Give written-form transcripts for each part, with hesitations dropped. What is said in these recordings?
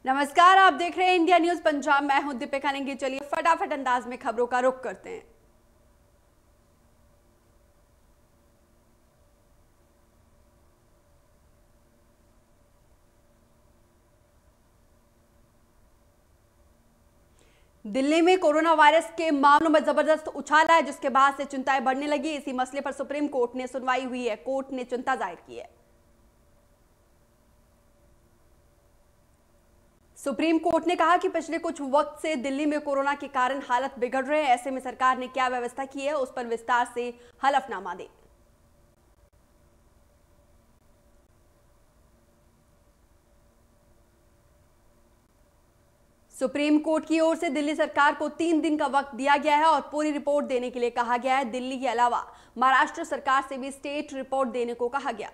नमस्कार, आप देख रहे हैं इंडिया न्यूज पंजाब। मैं हूं दीपिका नेगी। चलिए फटाफट अंदाज में खबरों का रुख करते हैं। दिल्ली में कोरोना वायरस के मामलों में जबरदस्त उछाल है, जिसके बाद से चिंताएं बढ़ने लगी। इसी मसले पर सुप्रीम कोर्ट ने सुनवाई हुई है। कोर्ट ने चिंता जाहिर की है। सुप्रीम कोर्ट ने कहा कि पिछले कुछ वक्त से दिल्ली में कोरोना के कारण हालत बिगड़ रहे हैं। ऐसे में सरकार ने क्या व्यवस्था की है, उस पर विस्तार से हलफनामा दे। सुप्रीम कोर्ट की ओर से दिल्ली सरकार को 3 दिन का वक्त दिया गया है और पूरी रिपोर्ट देने के लिए कहा गया है। दिल्ली के अलावा महाराष्ट्र सरकार से भी स्टेट रिपोर्ट देने को कहा गया।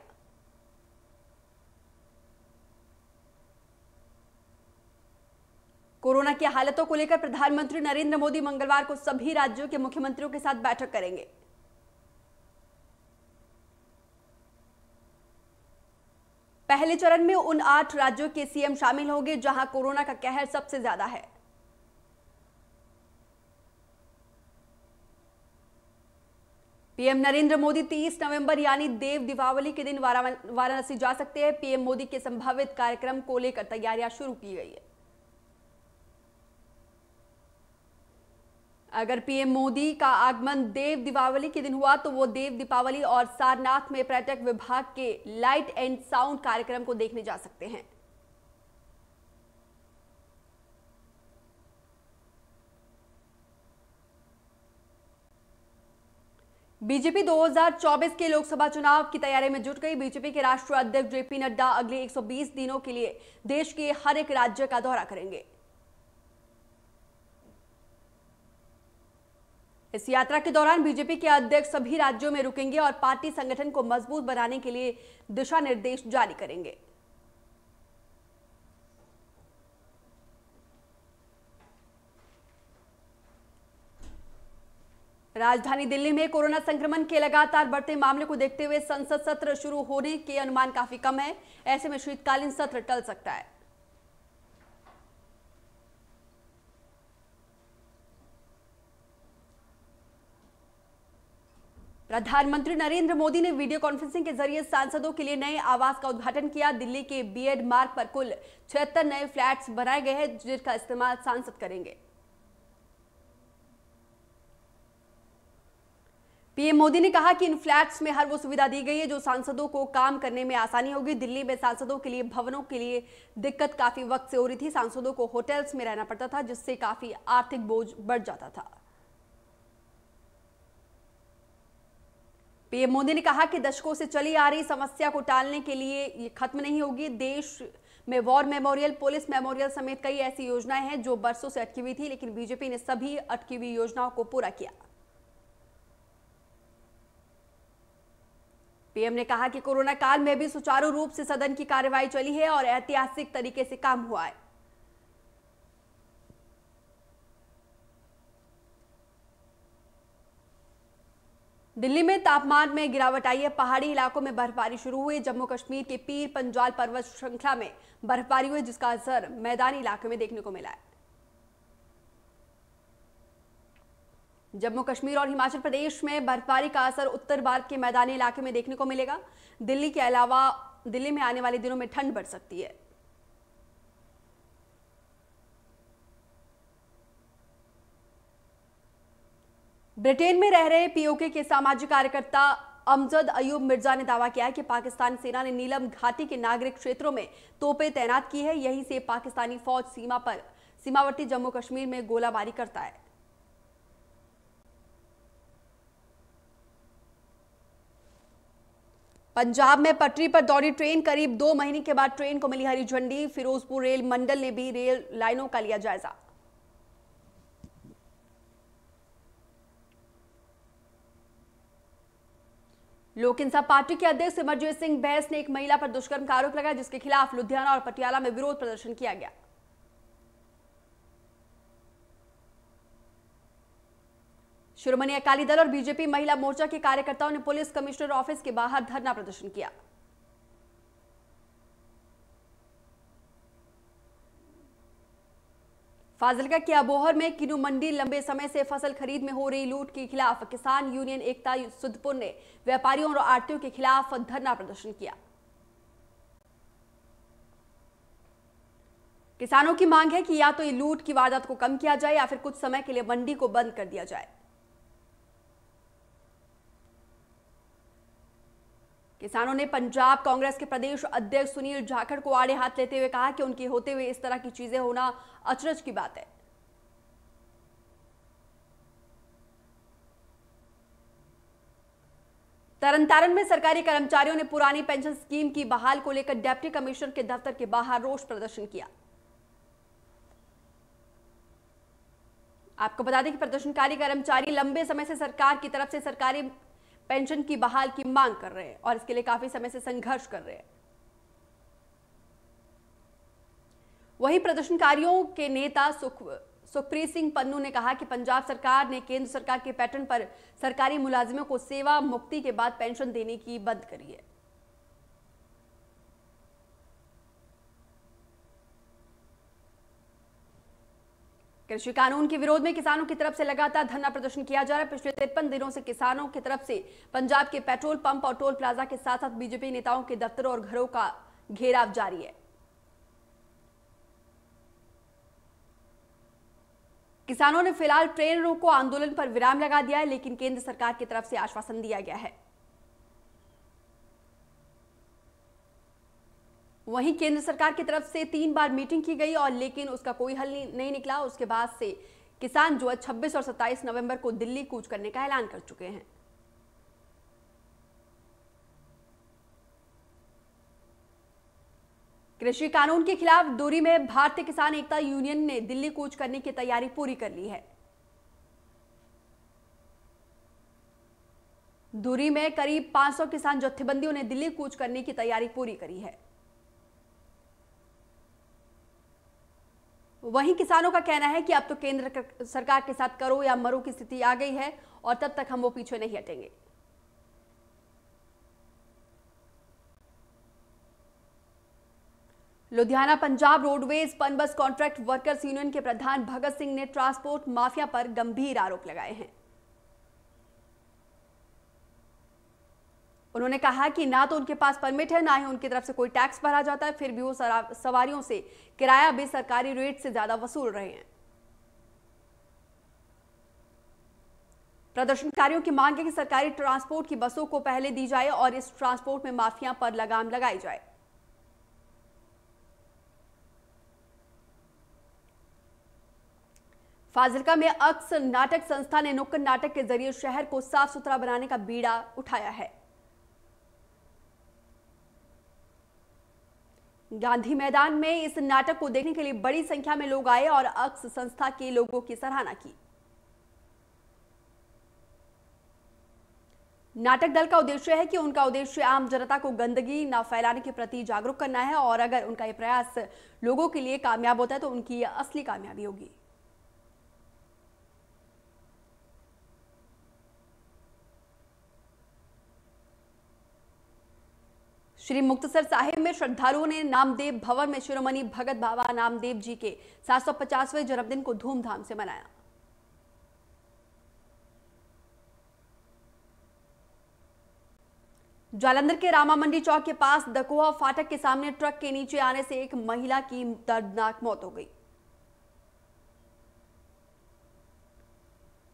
कोरोना की हालतों को लेकर प्रधानमंत्री नरेंद्र मोदी मंगलवार को सभी राज्यों के मुख्यमंत्रियों के साथ बैठक करेंगे। पहले चरण में उन 8 राज्यों के सीएम शामिल होंगे जहां कोरोना का कहर सबसे ज्यादा है। पीएम नरेंद्र मोदी 30 नवंबर यानी देव दीपावली के दिन वाराणसी जा सकते हैं। पीएम मोदी के संभावित कार्यक्रम को लेकर तैयारियां शुरू की गई है। अगर पीएम मोदी का आगमन देव दीपावली के दिन हुआ तो वो देव दीपावली और सारनाथ में पर्यटक विभाग के लाइट एंड साउंड कार्यक्रम को देखने जा सकते हैं। बीजेपी 2024 के लोकसभा चुनाव की तैयारी में जुट गई। बीजेपी के राष्ट्रीय अध्यक्ष जेपी नड्डा अगले 120 दिनों के लिए देश के हर एक राज्य का दौरा करेंगे। इस यात्रा के दौरान बीजेपी के अध्यक्ष सभी राज्यों में रुकेंगे और पार्टी संगठन को मजबूत बनाने के लिए दिशा निर्देश जारी करेंगे। राजधानी दिल्ली में कोरोना संक्रमण के लगातार बढ़ते मामले को देखते हुए संसद सत्र शुरू होने के अनुमान काफी कम है। ऐसे में शीतकालीन सत्र टल सकता है। प्रधानमंत्री नरेंद्र मोदी ने वीडियो कॉन्फ्रेंसिंग के जरिए सांसदों के लिए नए आवास का उद्घाटन किया। दिल्ली के बीएड मार्ग पर कुल 76 नए फ्लैट्स बनाए गए हैं, जिसका इस्तेमाल सांसद करेंगे। पीएम मोदी ने कहा कि इन फ्लैट्स में हर वो सुविधा दी गई है जो सांसदों को काम करने में आसानी होगी। दिल्ली में सांसदों के लिए भवनों के लिए दिक्कत काफी वक्त से हो रही थी। सांसदों को होटल्स में रहना पड़ता था, जिससे काफी आर्थिक बोझ बढ़ जाता था। पीएम मोदी ने कहा कि दशकों से चली आ रही समस्या को टालने के लिए ये खत्म नहीं होगी। देश में वॉर मेमोरियल, पुलिस मेमोरियल समेत कई ऐसी योजनाएं हैं जो बरसों से अटकी हुई थी, लेकिन बीजेपी ने सभी अटकी हुई योजनाओं को पूरा किया। पीएम ने कहा कि कोरोना काल में भी सुचारू रूप से सदन की कार्यवाही चली है और ऐतिहासिक तरीके से काम हुआ है। दिल्ली में तापमान में गिरावट आई है। पहाड़ी इलाकों में बर्फबारी शुरू हुई। जम्मू कश्मीर के पीर पंजाल पर्वत श्रृंखला में बर्फबारी हुई, जिसका असर मैदानी इलाके में देखने को मिला है। जम्मू कश्मीर और हिमाचल प्रदेश में बर्फबारी का असर उत्तर भारत के मैदानी इलाके में देखने को मिलेगा। दिल्ली के अलावा दिल्ली में आने वाले दिनों में ठंड बढ़ सकती है। ब्रिटेन में रह रहे पीओके के सामाजिक कार्यकर्ता अमजद अयूब मिर्जा ने दावा किया है कि पाकिस्तान सेना ने नीलम घाटी के नागरिक क्षेत्रों में तोपें तैनात की है। यहीं से पाकिस्तानी फौज सीमावर्ती जम्मू कश्मीर में गोलाबारी करता है। पंजाब में पटरी पर दौड़ी ट्रेन, करीब 2 महीने के बाद ट्रेन को मिली हरी झंडी। फिरोजपुर रेल मंडल ने भी रेल लाइनों का लिया जायजा। लोक इंसाफ पार्टी के अध्यक्ष सिमरजीत सिंह बैंस ने एक महिला पर दुष्कर्म का आरोप लगाया, जिसके खिलाफ लुधियाना और पटियाला में विरोध प्रदर्शन किया गया। शिरोमणि अकाली दल और बीजेपी महिला मोर्चा के कार्यकर्ताओं ने पुलिस कमिश्नर ऑफिस के बाहर धरना प्रदर्शन किया। फाजिल्का के अबोहर में किन्नू मंडी लंबे समय से फसल खरीद में हो रही लूट के खिलाफ किसान यूनियन एकता सुदपुर ने व्यापारियों और आढ़तियों के खिलाफ धरना प्रदर्शन किया। किसानों की मांग है कि या तो ये लूट की वारदात को कम किया जाए या फिर कुछ समय के लिए मंडी को बंद कर दिया जाए। किसानों ने पंजाब कांग्रेस के प्रदेश अध्यक्ष सुनील जाखड़ को आड़े हाथ लेते हुए कहा कि उनके होते हुए इस तरह की चीजें होना अचरज की बात है। तरनतारन में सरकारी कर्मचारियों ने पुरानी पेंशन स्कीम की बहाल को लेकर डिप्टी कमिश्नर के दफ्तर के बाहर रोष प्रदर्शन किया। आपको बता दें कि प्रदर्शनकारी कर्मचारी लंबे समय से सरकार की तरफ से सरकारी पेंशन की बहाल की मांग कर रहे हैं और इसके लिए काफी समय से संघर्ष कर रहे हैं। वहीं प्रदर्शनकारियों के नेता सुखप्रीत सिंह पन्नू ने कहा कि पंजाब सरकार ने केंद्र सरकार के पैटर्न पर सरकारी मुलाजिमों को सेवा मुक्ति के बाद पेंशन देने की बंद करी है। कृषि कानून के विरोध में किसानों की तरफ से लगातार धरना प्रदर्शन किया जा रहा है। पिछले 53 दिनों से किसानों की तरफ से पंजाब के पेट्रोल पंप और टोल प्लाजा के साथ साथ बीजेपी नेताओं के दफ्तरों और घरों का घेराव जारी है। किसानों ने फिलहाल ट्रेन रोको आंदोलन पर विराम लगा दिया है, लेकिन केंद्र सरकार की तरफ से आश्वासन दिया गया है। वहीं केंद्र सरकार की तरफ से 3 बार मीटिंग की गई और लेकिन उसका कोई हल नहीं निकला। उसके बाद से किसान जो है 26 और 27 नवंबर को दिल्ली कूच करने का ऐलान कर चुके हैं। कृषि कानून के खिलाफ दूरी में भारतीय किसान एकता यूनियन ने दिल्ली कूच करने की तैयारी पूरी कर ली है। दूरी में करीब 500 किसान जत्थेबंदियों ने दिल्ली कूच करने की तैयारी पूरी करी है। वहीं किसानों का कहना है कि अब तो केंद्र सरकार के साथ करो या मरो की स्थिति आ गई है और तब तक हम वो पीछे नहीं हटेंगे। Ludhiana Punjab roadways PUNBUS contract workers union के प्रधान भगत सिंह ने ट्रांसपोर्ट माफिया पर गंभीर आरोप लगाए हैं। उन्होंने कहा कि ना तो उनके पास परमिट है, ना ही उनकी तरफ से कोई टैक्स भरा जाता है, फिर भी वो सवारियों से किराया भी सरकारी रेट से ज्यादा वसूल रहे हैं। प्रदर्शनकारियों की मांग है कि सरकारी ट्रांसपोर्ट की बसों को पहले दी जाए और इस ट्रांसपोर्ट में माफिया पर लगाम लगाई जाए। फाजिल्का में अक्स नाटक संस्था ने नुक्कड़ नाटक के जरिए शहर को साफ सुथरा बनाने का बीड़ा उठाया है। गांधी मैदान में इस नाटक को देखने के लिए बड़ी संख्या में लोग आए और अक्स संस्था के लोगों की सराहना की। नाटक दल का उद्देश्य है कि उनका उद्देश्य आम जनता को गंदगी न फैलाने के प्रति जागरूक करना है और अगर उनका यह प्रयास लोगों के लिए कामयाब होता है तो उनकी यह असली कामयाबी होगी। श्री मुक्तसर साहिब में श्रद्धालुओं ने नामदेव भवन में शिरोमणि भगत बाबा नामदेव जी के 750वें जन्मदिन को धूमधाम से मनाया। जालंधर के रामा मंडी चौक के पास दकोहा फाटक के सामने ट्रक के नीचे आने से एक महिला की दर्दनाक मौत हो गई।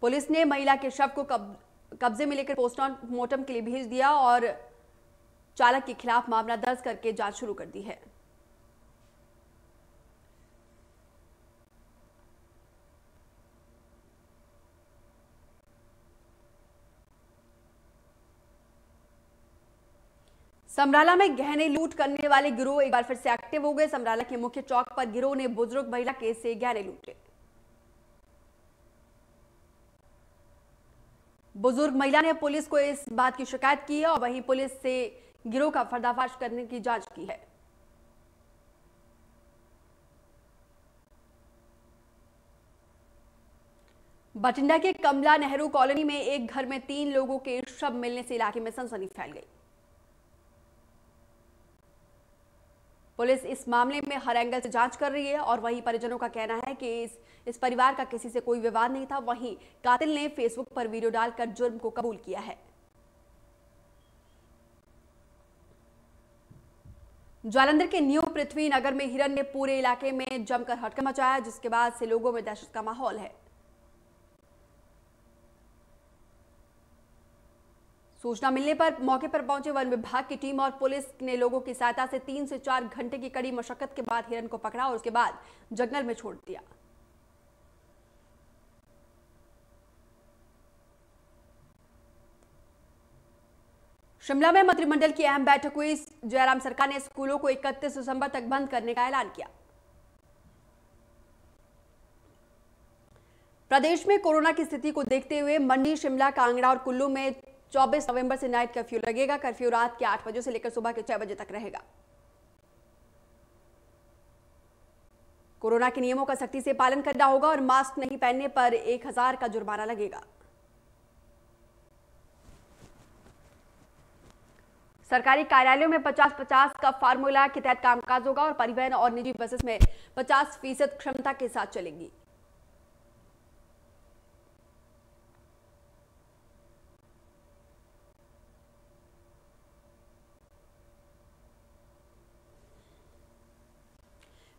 पुलिस ने महिला के शव को कब्जे में लेकर पोस्टमार्टम के लिए भेज दिया और चालक के खिलाफ मामला दर्ज करके जांच शुरू कर दी है। समराला में गहने लूट करने वाले गिरोह एक बार फिर से एक्टिव हो गए। समराला के मुख्य चौक पर गिरोह ने बुजुर्ग महिला के से गहने लूटे। बुजुर्ग महिला ने पुलिस को इस बात की शिकायत की है और वहीं पुलिस से गिरोह का पर्दाफाश करने की जांच की है। बठिंडा के कमला नेहरू कॉलोनी में एक घर में 3 लोगों के शव मिलने से इलाके में सनसनी फैल गई। पुलिस इस मामले में हर एंगल से जांच कर रही है और वहीं परिजनों का कहना है कि इस परिवार का किसी से कोई विवाद नहीं था। वहीं कातिल ने फेसबुक पर वीडियो डालकर जुर्म को कबूल किया है। जालंधर के न्यू पृथ्वी नगर में हिरन ने पूरे इलाके में जमकर हड़कंप मचाया, जिसके बाद से लोगों में दहशत का माहौल है। सूचना मिलने पर मौके पर पहुंचे वन विभाग की टीम और पुलिस ने लोगों की सहायता से 3 से 4 घंटे की कड़ी मशक्कत के बाद हिरन को पकड़ा और उसके बाद जंगल में छोड़ दिया। शिमला में मंत्रिमंडल की अहम बैठक हुई। जयराम सरकार ने स्कूलों को 31 दिसंबर तक बंद करने का ऐलान किया। प्रदेश में कोरोना की स्थिति को देखते हुए मंडी, शिमला, कांगड़ा और कुल्लू में 24 नवंबर से नाइट कर्फ्यू लगेगा। कर्फ्यू रात के 8 बजे से लेकर सुबह के 6 बजे तक रहेगा। कोरोना के नियमों का सख्ती से पालन करना होगा और मास्क नहीं पहनने पर 1000 का जुर्माना लगेगा। सरकारी कार्यालयों में 50-50 का फार्मूला के तहत कामकाज होगा और परिवहन और निजी बसेस में 50% क्षमता के साथ चलेंगी।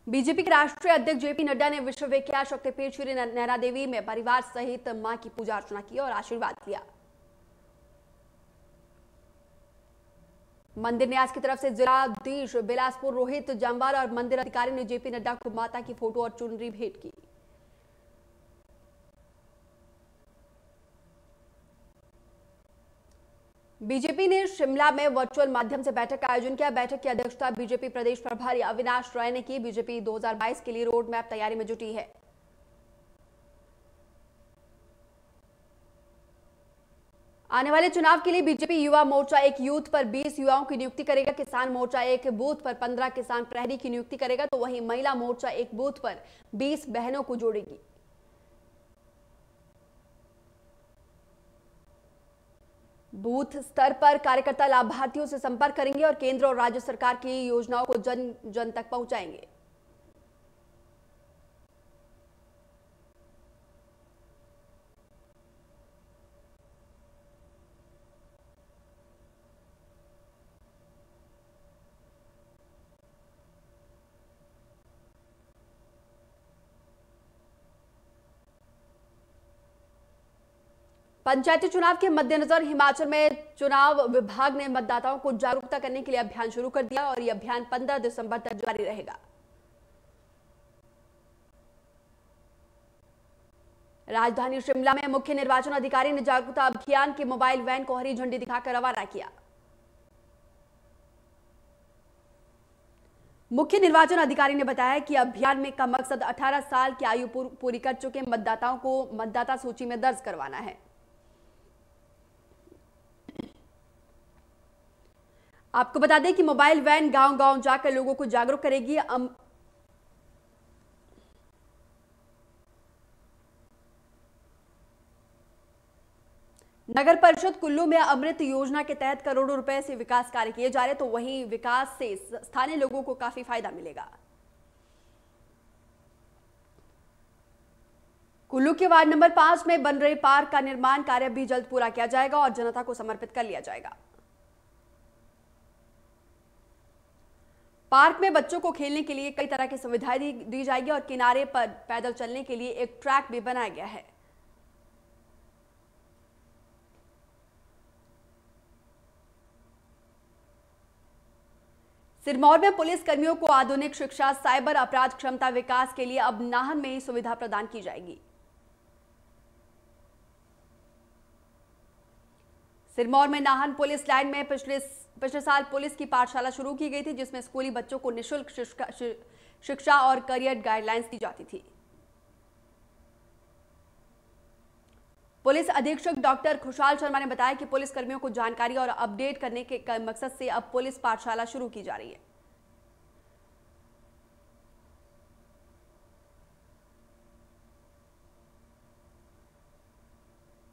बीजेपी के राष्ट्रीय अध्यक्ष जेपी नड्डा ने विश्वविख्यात शक्तिपीठ श्री नैना देवी में परिवार सहित मां की पूजा अर्चना की और आशीर्वाद लिया। मंदिर न्यास की तरफ से जिलाधीश बिलासपुर रोहित जम्वाल और मंदिर अधिकारी ने जेपी नड्डा को माता की फोटो और चुनरी भेंट की। बीजेपी ने शिमला में वर्चुअल माध्यम से बैठक का आयोजन किया। बैठक की अध्यक्षता बीजेपी प्रदेश प्रभारी अविनाश राय ने की। बीजेपी 2022 के लिए रोड मैप तैयारी में जुटी है। आने वाले चुनाव के लिए बीजेपी युवा मोर्चा एक यूथ पर 20 युवाओं की नियुक्ति करेगा। किसान मोर्चा एक बूथ पर 15 किसान प्रहरी की नियुक्ति करेगा, तो वहीं महिला मोर्चा एक बूथ पर 20 बहनों को जोड़ेगी। बूथ स्तर पर कार्यकर्ता लाभार्थियों से संपर्क करेंगे और केंद्र और राज्य सरकार की योजनाओं को जन जन तक पहुंचाएंगे। पंचायती चुनाव के मद्देनजर हिमाचल में चुनाव विभाग ने मतदाताओं को जागरूकता करने के लिए अभियान शुरू कर दिया और यह अभियान 15 दिसंबर तक जारी रहेगा। राजधानी शिमला में मुख्य निर्वाचन अधिकारी ने जागरूकता अभियान के मोबाइल वैन को हरी झंडी दिखाकर रवाना किया। मुख्य निर्वाचन अधिकारी ने बताया कि अभियान में का मकसद 18 साल की आयु पूरी कर चुके मतदाताओं को मतदाता सूची में दर्ज करवाना है। आपको बता दें कि मोबाइल वैन गांव-गांव जाकर लोगों को जागरूक करेगी। नगर परिषद कुल्लू में अमृत योजना के तहत करोड़ों रुपए से विकास कार्य किए जा रहे, तो वहीं विकास से स्थानीय लोगों को काफी फायदा मिलेगा। कुल्लू के वार्ड नंबर 5 में बन रहे पार्क का निर्माण कार्य भी जल्द पूरा किया जाएगा और जनता को समर्पित कर लिया जाएगा। पार्क में बच्चों को खेलने के लिए कई तरह की सुविधाएं दी जाएगी और किनारे पर पैदल चलने के लिए एक ट्रैक भी बनाया गया है। सिरमौर में पुलिस कर्मियों को आधुनिक शिक्षा, साइबर अपराध क्षमता विकास के लिए अब नाहन में ही सुविधा प्रदान की जाएगी। सिरमौर में नाहन पुलिस लाइन में पिछले साल पुलिस की पाठशाला शुरू की गई थी, जिसमें स्कूली बच्चों को निःशुल्क शिक्षा और करियर गाइडलाइंस दी जाती थी। पुलिस अधीक्षक डॉक्टर खुशहाल शर्मा ने बताया कि पुलिस कर्मियों को जानकारी और अपडेट करने के मकसद से अब पुलिस पाठशाला शुरू की जा रही है।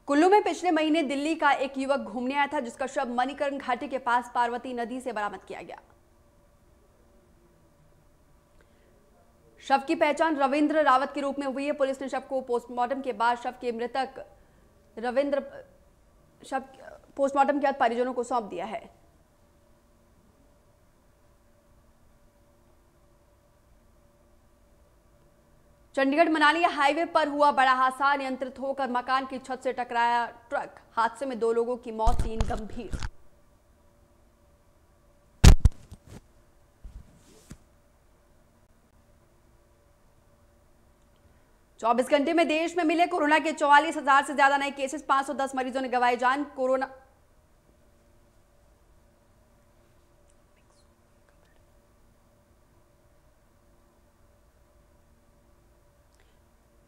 कुल्लू में पिछले महीने दिल्ली का एक युवक घूमने आया था, जिसका शव मणिकर्ण घाटी के पास पार्वती नदी से बरामद किया गया। शव की पहचान रविंद्र रावत के रूप में हुई है। पुलिस ने शव को पोस्टमार्टम के बाद पोस्टमार्टम के बाद परिजनों को सौंप दिया है। चंडीगढ़ मनाली हाईवे पर हुआ बड़ा हादसा। नियंत्रित होकर मकान की छत से टकराया ट्रक। हादसे में 2 लोगों की मौत, 3 गंभीर। चौबीस घंटे में देश में मिले कोरोना के 44,000 से ज्यादा नए केसेस। 510 मरीजों ने गंवाई जान।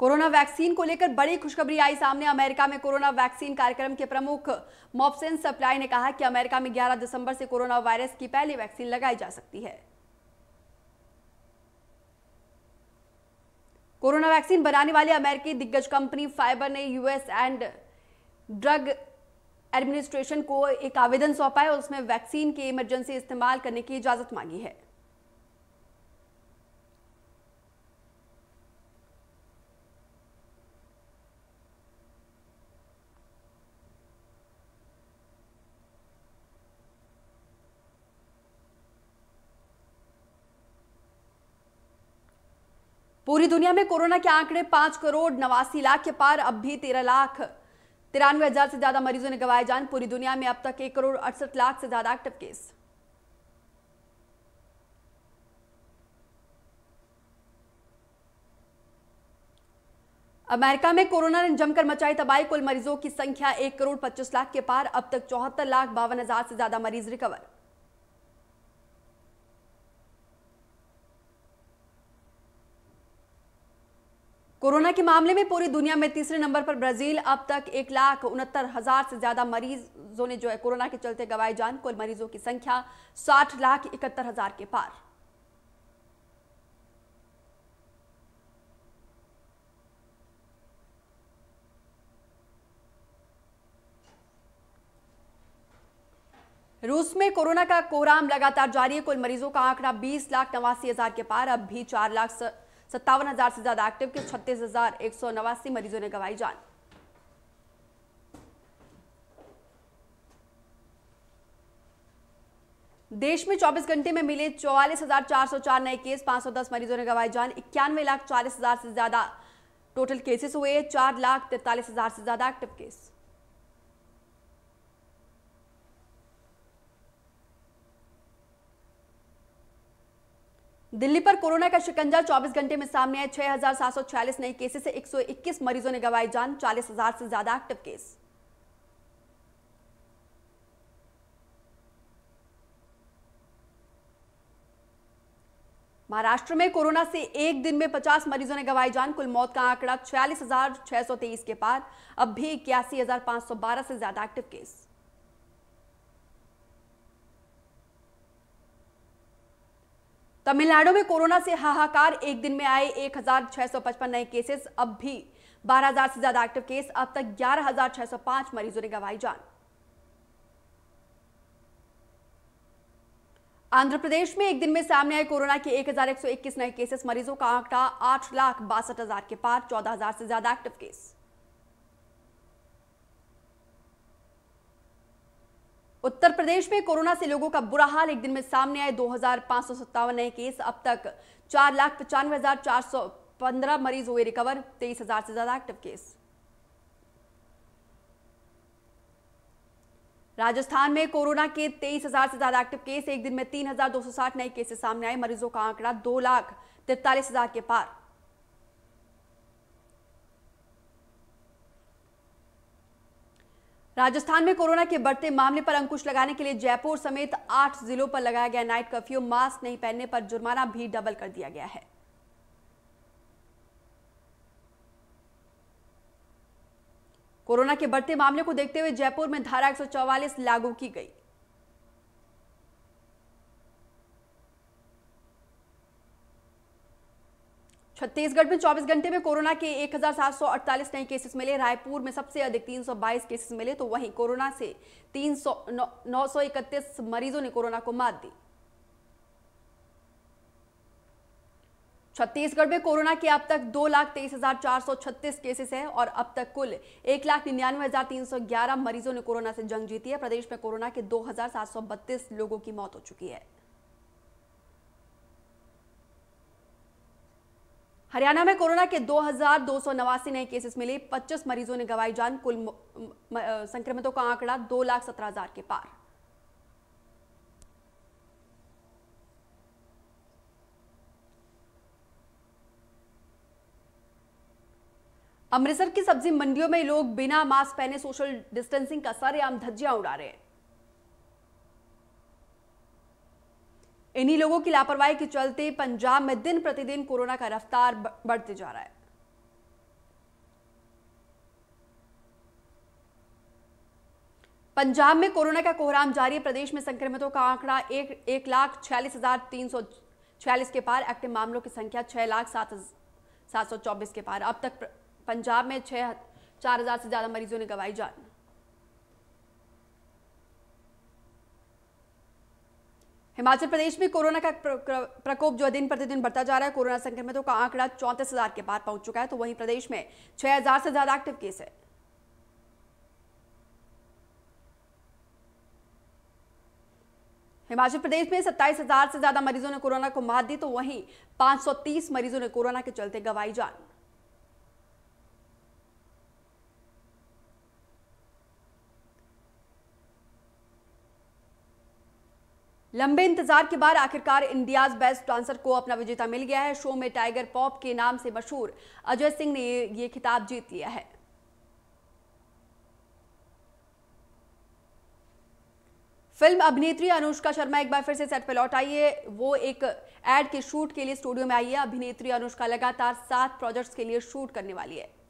कोरोना वैक्सीन को लेकर बड़ी खुशखबरी आई सामने। अमेरिका में कोरोना वैक्सीन कार्यक्रम के प्रमुख मॉपसन सप्लाई ने कहा कि अमेरिका में 11 दिसंबर से कोरोना वायरस की पहली वैक्सीन लगाई जा सकती है। कोरोना वैक्सीन बनाने वाली अमेरिकी दिग्गज कंपनी फाइबर ने यूएस एंड ड्रग एडमिनिस्ट्रेशन को एक आवेदन सौंपा है। उसमें वैक्सीन के इमरजेंसी इस्तेमाल करने की इजाजत मांगी है। पूरी दुनिया में कोरोना के आंकड़े 5,89,00,000 के पार। अब भी 13,93,000 से ज्यादा मरीजों ने गंवाए जान। पूरी दुनिया में अब तक 1,68,00,000 से ज्यादा एक्टिव केस। अमेरिका में कोरोना ने जमकर मचाई तबाही। कुल मरीजों की संख्या 1,25,00,000 के पार। अब तक 74,52,000 से ज्यादा मरीज रिकवर। कोरोना के मामले में पूरी दुनिया में तीसरे नंबर पर ब्राजील। अब तक 1,69,000 से ज्यादा मरीजों ने कोरोना के चलते गंवाई जान। कुल मरीजों की संख्या 60,71,000 के पार। रूस में कोरोना का कोहराम लगातार जारी है। कुल मरीजों का आंकड़ा 20,89,000 के पार। अब भी 4,57,000 से ज्यादा एक्टिव के 36,189 मरीजों ने गंवाई जान। देश में 24 घंटे में मिले 44,404 नए केस। 510 मरीजों ने गंवाई जान। 91,40,000 से ज्यादा टोटल केसेस हुए। 4,43,000 से ज्यादा एक्टिव केस। दिल्ली पर कोरोना का शिकंजा 24 घंटे में सामने आए। 6,746 नए केसेस से 121 मरीजों ने गंवाई जान। 40,000 से ज्यादा एक्टिव केस। महाराष्ट्र में कोरोना से एक दिन में 50 मरीजों ने गंवाई जान। कुल मौत का आंकड़ा 46,623 के पार। अब भी 81,512 से ज्यादा एक्टिव केस। तमिलनाडु में कोरोना से हाहाकार। एक दिन में आए 1,655 नए केसेस। अब भी 12,000 से ज्यादा एक्टिव केस। अब तक 11,605 मरीजों ने गंवाई जान। आंध्र प्रदेश में एक दिन में सामने आए कोरोना के 1,121 नए केसेस। मरीजों का आंकड़ा 8,62,000 के पार। 14,000 से ज्यादा एक्टिव केस। उत्तर प्रदेश में कोरोना से लोगों का बुरा हाल। एक दिन में सामने आए 2,557 नए केस। अब तक 4,95,415 मरीज हुए रिकवर। 23,000 से ज्यादा एक्टिव केस। राजस्थान में कोरोना के 23,000 से ज्यादा एक्टिव केस। एक दिन में 3,260 नए केसेस सामने आए। मरीजों का आंकड़ा 2,43,000 के पार। राजस्थान में कोरोना के बढ़ते मामले पर अंकुश लगाने के लिए जयपुर समेत 8 जिलों पर लगाया गया नाइट कर्फ्यू। मास्क नहीं पहनने पर जुर्माना भी डबल कर दिया गया है। कोरोना के बढ़ते मामले को देखते हुए जयपुर में धारा 144 लागू की गई। छत्तीसगढ़ में 24 घंटे में कोरोना के 1,748 नए केसेस मिले। रायपुर में सबसे अधिक 322 केसेस मिले, तो वहीं कोरोना से 931 मरीजों ने कोरोना को मात दी। छत्तीसगढ़ में कोरोना के अब तक 2,23,436 केसेस हैं और अब तक कुल 1,99,311 मरीजों ने कोरोना से जंग जीती है। प्रदेश में कोरोना के 2,732 लोगों की मौत हो चुकी है। हरियाणा में कोरोना के 2,289 नए केसेस मिले, 25 मरीजों ने गंवाई जान। कुल संक्रमितों का आंकड़ा 2,17,000 के पार। अमृतसर की सब्जी मंडियों में लोग बिना मास्क पहने सोशल डिस्टेंसिंग का सरेआम धज्जियां उड़ा रहे हैं। इन्हीं लोगों की लापरवाही के चलते पंजाब में दिन प्रतिदिन कोरोना का रफ्तार बढ़ते जा रहा है। पंजाब में कोरोना का कोहराम जारी है। प्रदेश में संक्रमितों का आंकड़ा 1,46,346 के पार। एक्टिव मामलों की संख्या 6,07,724 के पार। अब तक पंजाब में 4,000 से ज्यादा मरीजों ने गंवाई जान। हिमाचल प्रदेश में कोरोना का प्रकोप जो दिन प्रतिदिन बढ़ता जा रहा है। कोरोना संक्रमितों का आंकड़ा 34,000 के पार पहुंच चुका है, तो वहीं प्रदेश में 6,000 से ज्यादा एक्टिव केस है। हिमाचल प्रदेश में 27,000 से ज्यादा मरीजों ने कोरोना को मात दी, तो वहीं 530 मरीजों ने कोरोना के चलते गंवाई जान। लंबे इंतजार के बाद आखिरकार इंडियाज बेस्ट डांसर को अपना विजेता मिल गया है। शो में टाइगर पॉप के नाम से मशहूर अजय सिंह ने ये खिताब जीत लिया है। फिल्म अभिनेत्री अनुष्का शर्मा एक बार फिर से सेट पर लौट आई है। वो एक एड के शूट के लिए स्टूडियो में आई है। अभिनेत्री अनुष्का लगातार 7 प्रोजेक्ट्स के लिए शूट करने वाली है।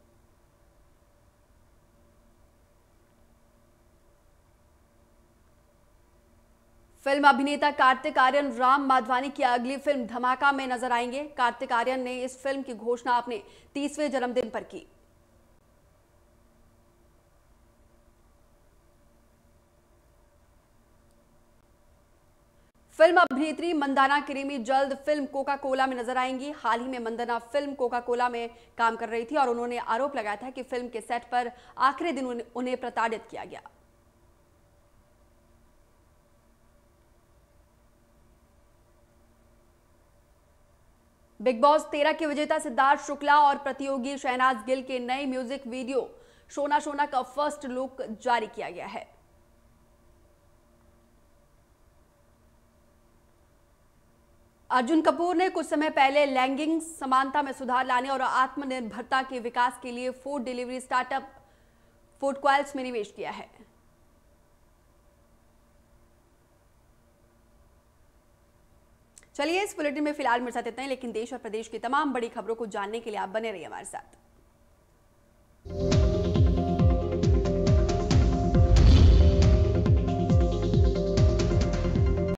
फिल्म अभिनेता कार्तिक आर्यन राम माधवानी की अगली फिल्म धमाका में नजर आएंगे। कार्तिक आर्यन ने इस फिल्म की घोषणा अपने 30वें जन्मदिन पर की। फिल्म अभिनेत्री मंदाना किरीमी जल्द फिल्म कोका कोला में नजर आएंगी। हाल ही में मंदाना फिल्म कोका कोला में काम कर रही थी और उन्होंने आरोप लगाया था कि फिल्म के सेट पर आखिरी दिन उन्हें प्रताड़ित किया गया। बिग बॉस 13 के विजेता सिद्धार्थ शुक्ला और प्रतियोगी शहनाज गिल के नए म्यूजिक वीडियो शोना शोना का फर्स्ट लुक जारी किया गया है। अर्जुन कपूर ने कुछ समय पहले लैंगिक समानता में सुधार लाने और आत्मनिर्भरता के विकास के लिए फूड डिलीवरी स्टार्टअप फूडक्वाल्स में निवेश किया है। चलिए इस बुलेटिन में फिलहाल मेरे साथ इतना ही, लेकिन देश और प्रदेश की तमाम बड़ी खबरों को जानने के लिए आप बने रहिए हमारे साथ।